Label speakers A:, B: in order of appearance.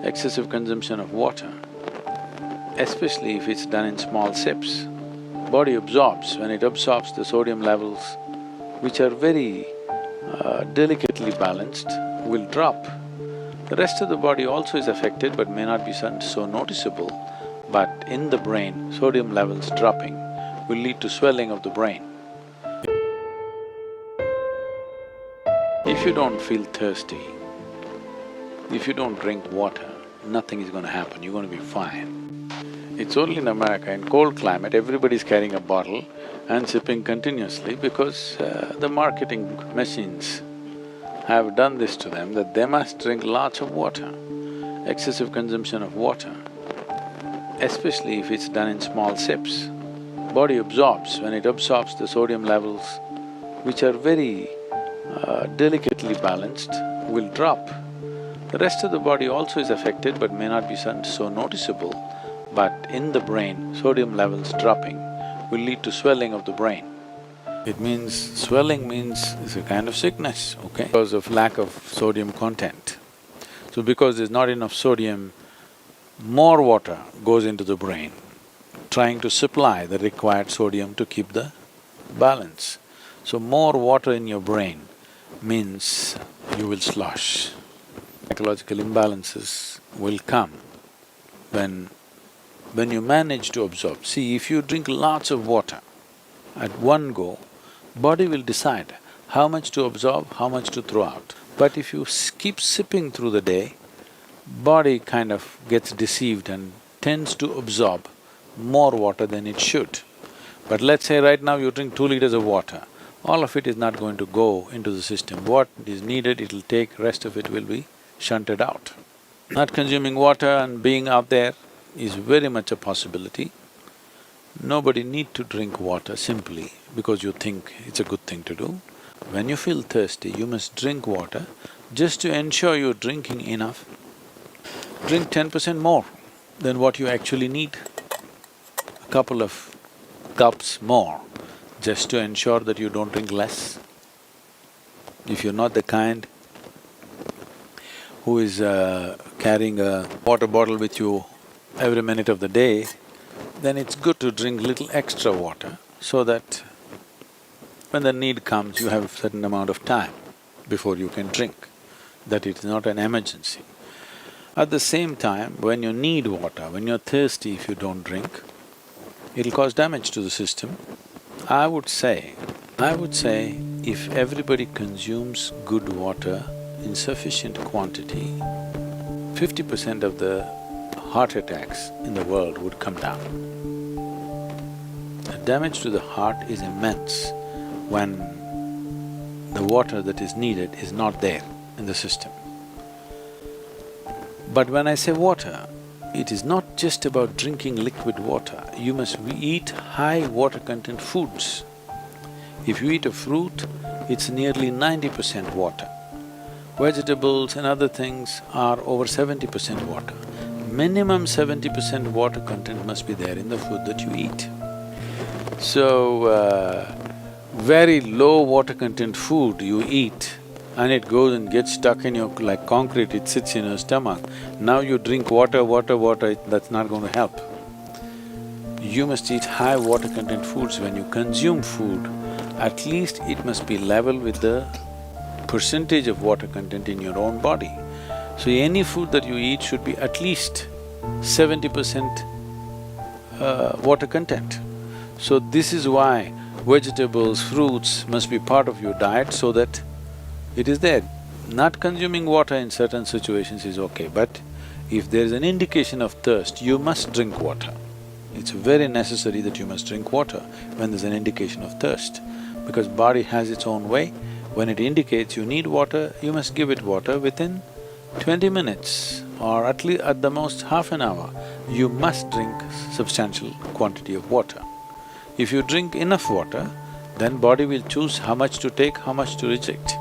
A: excessive consumption of water, especially if it's done in small sips, body absorbs. When it absorbs, the sodium levels, which are very delicately balanced, will drop. The rest of the body also is affected but may not be so noticeable, but in the brain, sodium levels dropping will lead to swelling of the brain. If you don't feel thirsty, if you don't drink water, nothing is going to happen, you're going to be fine. It's only in America, in cold climate, everybody's carrying a bottle and sipping continuously because the marketing machines have done this to them that they must drink lots of water. Excessive consumption of water, especially if it's done in small sips, body absorbs. When it absorbs, the sodium levels, which are very delicately balanced, will drop. The rest of the body also is affected but may not be so noticeable, but in the brain, sodium levels dropping will lead to swelling of the brain. It means… swelling means it's a kind of sickness, okay? Because of lack of sodium content. So because there's not enough sodium, more water goes into the brain, trying to supply the required sodium to keep the balance. So more water in your brain means you will slosh. Psychological imbalances will come when you manage to absorb. See, if you drink lots of water at one go, body will decide how much to absorb, how much to throw out. But if you keep sipping through the day, body kind of gets deceived and tends to absorb more water than it should. But let's say right now you drink 2 liters of water, all of it is not going to go into the system. What is needed, it'll take, rest of it will be shunted out. Not consuming water and being out there is very much a possibility. Nobody need to drink water simply because you think it's a good thing to do. When you feel thirsty, you must drink water just to ensure you're drinking enough. Drink 10% more than what you actually need, a couple of cups more, just to ensure that you don't drink less. If you're not the kind who is carrying a water bottle with you every minute of the day, then it's good to drink little extra water so that when the need comes, you have a certain amount of time before you can drink, that it is not an emergency. At the same time, when you need water, when you're thirsty, if you don't drink, it'll cause damage to the system. I would say if everybody consumes good water in sufficient quantity, 50% of the heart attacks in the world would come down. The damage to the heart is immense when the water that is needed is not there in the system. But when I say water, it is not just about drinking liquid water, you must eat high water content foods. If you eat a fruit, it's nearly 90% water. Vegetables and other things are over 70% water. Minimum 70% water content must be there in the food that you eat. So, very low water content food you eat and it goes and gets stuck in your… like concrete, it sits in your stomach. Now you drink water, that's not going to help. You must eat high water content foods. When you consume food, at least it must be level with the percentage of water content in your own body. So any food that you eat should be at least 70% water content. So this is why vegetables, fruits must be part of your diet so that it is there. Not consuming water in certain situations is okay, but if there is an indication of thirst, you must drink water. It's very necessary that you must drink water when there's an indication of thirst, because body has its own way. When it indicates you need water, you must give it water within 20 minutes or at least at the most half an hour. You must drink substantial quantity of water. If you drink enough water, then body will choose how much to take, how much to reject.